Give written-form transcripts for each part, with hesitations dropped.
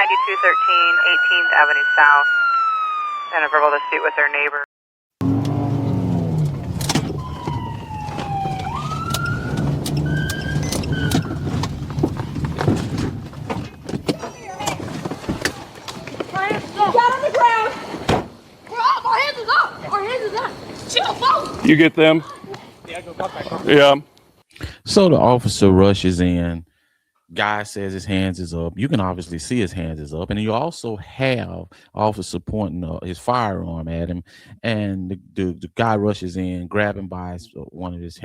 18th Avenue South, and a verbal dispute with their neighbor. Down on the ground! We're up! Our hands is up! Our hands is up! Chill, folks! You get them? Yeah. So the officer rushes in. Guy says his hands is up. You can obviously see his hands is up. And you also have officer pointing his firearm at him. And the guy rushes in, grab him by one of his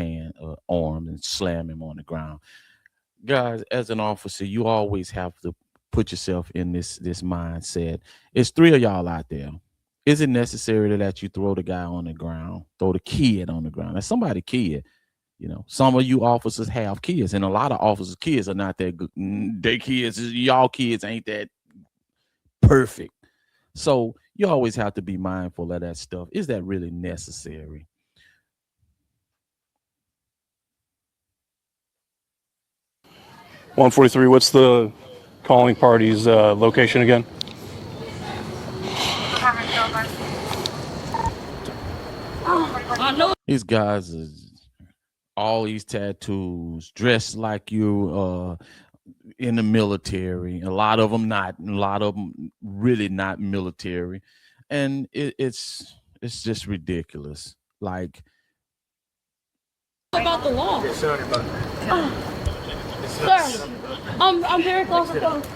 arms and slam him on the ground. Guys, as an officer, you always have to put yourself in this mindset. It's three of y'all out there. Is it necessary to let you throw the guy on the ground, throw the kid on the ground? That's somebody's kid. You know, some of you officers have kids, and a lot of officers' kids are not that good. Their kids, y'all kids ain't that perfect. So you always have to be mindful of that stuff. Is that really necessary? $143, what's the calling party's location again? These guys are all these tattoos, dressed like you in the military. A lot of them not, a lot of them really not military, and it's just ridiculous. Like About the law. Sir, I'm very close to phone. Just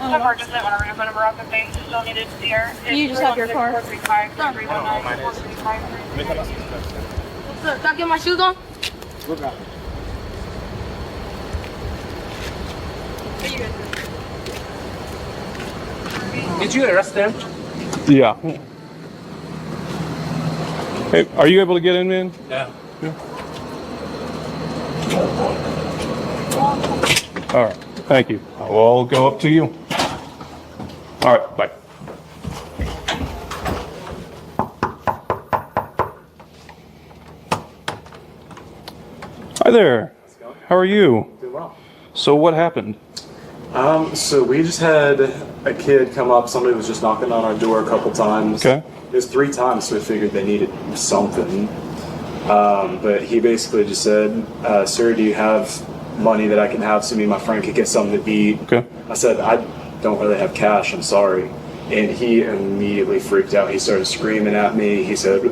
want to remember number off the base. Still needed here. You just have your car. Sir, can I get my shoes on? Did you arrest them? Yeah. Hey, are you able to get in, man? Yeah. All right. Thank you. I'll go up to you. All right. Bye. Hi there. How are you? Doing well. So what happened? So we just had a kid come up. Somebody was just knocking on our door a couple times. Okay. It was 3 times, so we figured they needed something. But he basically just said, "Sir, do you have money that I can have so me and my friend could get something to eat?" Okay. I said, "I don't really have cash. I'm sorry." And he immediately freaked out. He started screaming at me. He said,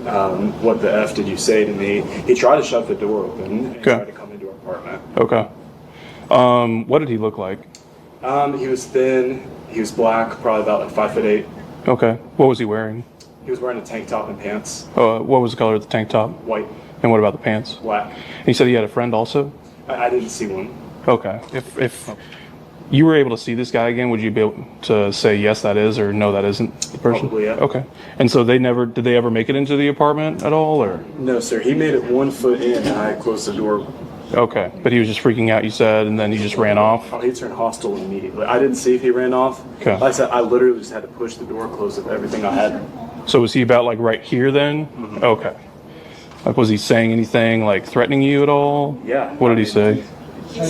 "What the F did you say to me?" He tried to shut the door open and tried to come into our apartment. Okay. What did he look like? He was thin. He was black, probably about like 5'8". Okay. What was he wearing? He was wearing a tank top and pants. What was the color of the tank top? White. And what about the pants? Black. He said he had a friend also? I didn't see one. Okay. If you were able to see this guy again, would you be able to say yes that is or no that isn't the person? Probably, yeah. Okay. And so did they ever make it into the apartment at all, or? No, sir. He made it 1 foot in and I closed the door. Okay. But he was just freaking out, you said, and then he just ran off? Oh, he turned hostile immediately. I didn't see if he ran off. Okay. Like I said, I literally just had to push the door closed with everything I had. So was he about like right here then? Mm-hmm. Okay. Like was he saying anything like threatening you at all? Yeah. What did he say? He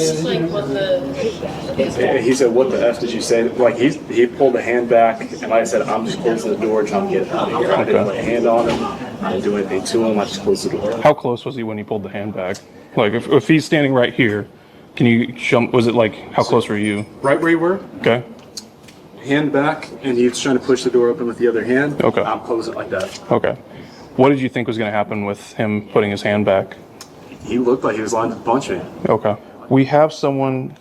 said, "What the F did you say?" Like he pulled a hand back, and like I said, I'm just closing the door trying to get out of here. I didn't lay a hand on him. I didn't do anything to him. I just closed the door. How close was he when he pulled the hand back? Like if he's standing right here, can you show? Was it like how close were you? Right where you were. Okay. Hand back, and he was trying to push the door open with the other hand. Okay. I'm closing it like that. Okay. What did you think was going to happen with him putting his hand back? He looked like he was lined to punch me. Okay. We have someone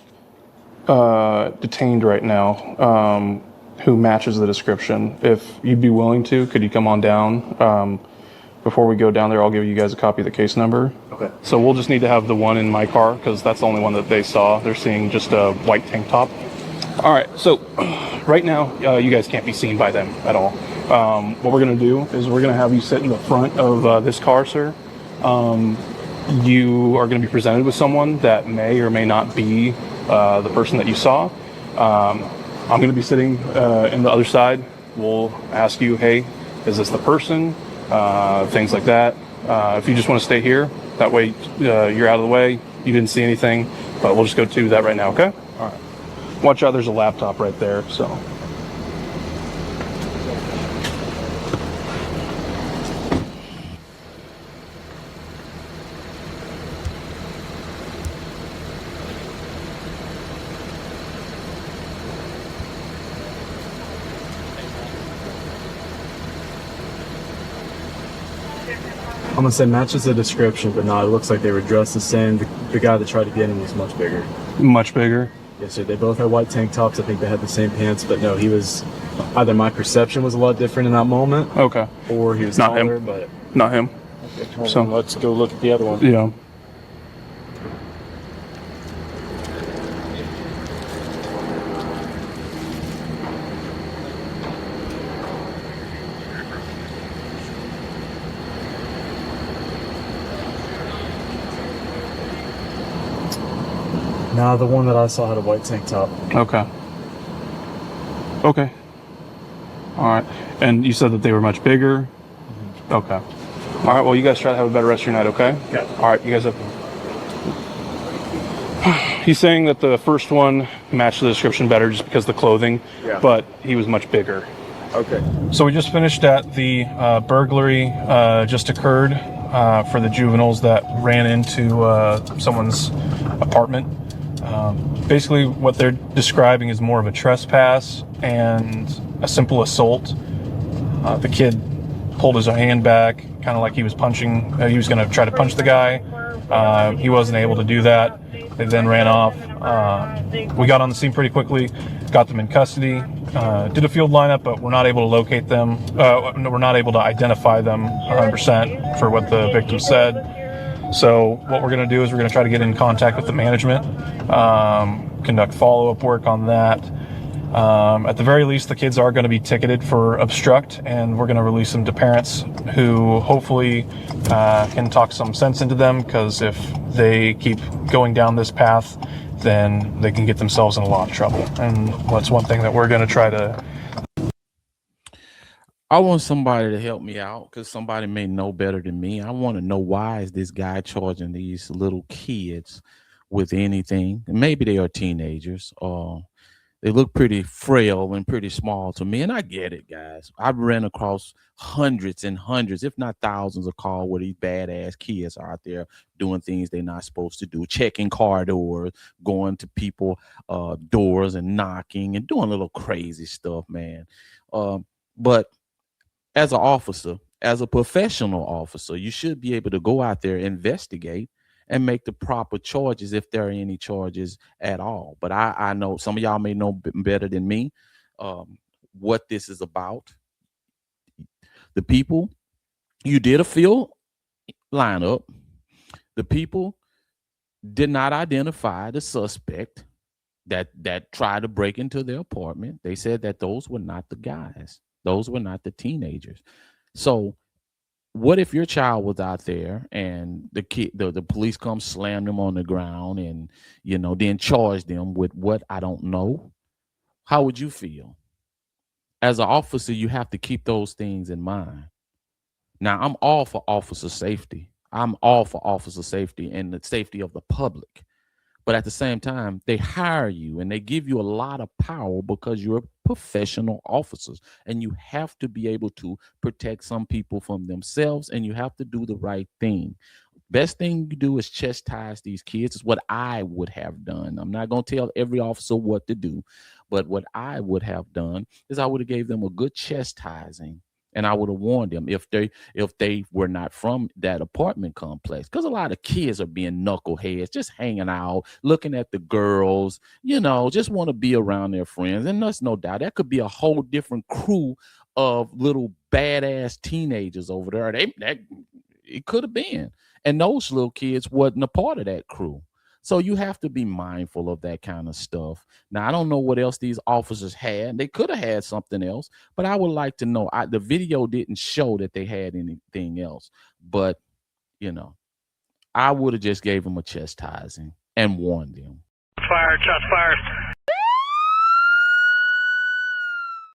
detained right now who matches the description. If you'd be willing to, could you come on down? Before we go down there, I'll give you guys a copy of the case number. Okay. So we'll just need to have the one in my car because that's the only one that they saw. They're seeing just a white tank top. All right. So right now, you guys can't be seen by them at all. What we're going to do is we're going to have you sit in the front of this car, sir. You are going to be presented with someone that may or may not be the person that you saw. I'm going to be sitting in the other side. We'll ask you, hey, is this the person? Things like that. If you just want to stay here, that way you're out of the way. You didn't see anything, but we'll just go to that right now, okay? All right. Watch out, there's a laptop right there, so I'm gonna say matches the description, but no, it looks like they were dressed the same. The guy that tried to get him was much bigger. Much bigger? Yes, sir. They both had white tank tops. I think they had the same pants, but no, he was either my perception was a lot different in that moment. Okay. Or he was not taller, him. but not him. Okay, so let's go look at the other one. Yeah. Nah, the one that I saw had a white tank top. Okay. Okay. All right. And you said that they were much bigger? Mm-hmm. Okay. All right. Well, you guys try to have a better rest of your night, okay? Okay. All right. You guys have... He's saying that the first one matched the description better just because of the clothing, but he was much bigger. Okay. So we just finished at the burglary just occurred for the juveniles that ran into someone's apartment. Basically, what they're describing is more of a trespass and a simple assault. The kid pulled his hand back, kind of like he was punching. He was going to try to punch the guy. He wasn't able to do that. They then ran off. We got on the scene pretty quickly, got them in custody, did a field lineup, but we're not able to locate them. We're not able to identify them 100% for what the victim said. So what we're going to do is we're going to try to get in contact with the management, conduct follow-up work on that. At the very least, the kids are going to be ticketed for obstruct, and we're going to release them to parents who hopefully can talk some sense into them, because if they keep going down this path, then they can get themselves in a lot of trouble. And that's one thing that we're going to try to... I want somebody to help me out, because somebody may know better than me. I want to know, why is this guy charging these little kids with anything? Maybe they are teenagers, or they look pretty frail and pretty small to me. And I get it, guys. I've ran across hundreds and hundreds, if not thousands, of calls where these badass kids are out there doing things they're not supposed to do, checking car doors, going to people doors and knocking and doing little crazy stuff, man. But as an officer, as a professional officer, you should be able to go out there, investigate, and make the proper charges if there are any charges at all. But I know some of y'all may know better than me what this is about. The people, you did a field lineup. The people did not identify the suspect that tried to break into their apartment. They said that those were not the guys. Those were not the teenagers. So what if your child was out there and the police come slam them on the ground and, then charge them with what I don't know? How would you feel? As an officer, you have to keep those things in mind. Now, I'm all for officer safety. I'm all for officer safety and the safety of the public. But at the same time, they hire you and they give you a lot of power because you're professional officers, and you have to be able to protect some people from themselves, and you have to do the right thing. Best thing you do is chastise these kids. Is what I would have done. I'm not going to tell every officer what to do, but what I would have done is I would have gave them a good chastising. And I would have warned them if they were not from that apartment complex, because a lot of kids are being knuckleheads, just hanging out, looking at the girls, just want to be around their friends. And there's no doubt that could be a whole different crew of little badass teenagers over there. It could have been. And those little kids wasn't a part of that crew. So you have to be mindful of that kind of stuff. Now, I don't know what else these officers had. They could have had something else, but I would like to know. The video didn't show that they had anything else, but, I would have just gave them a chastising and warned them. Fire, shots fired.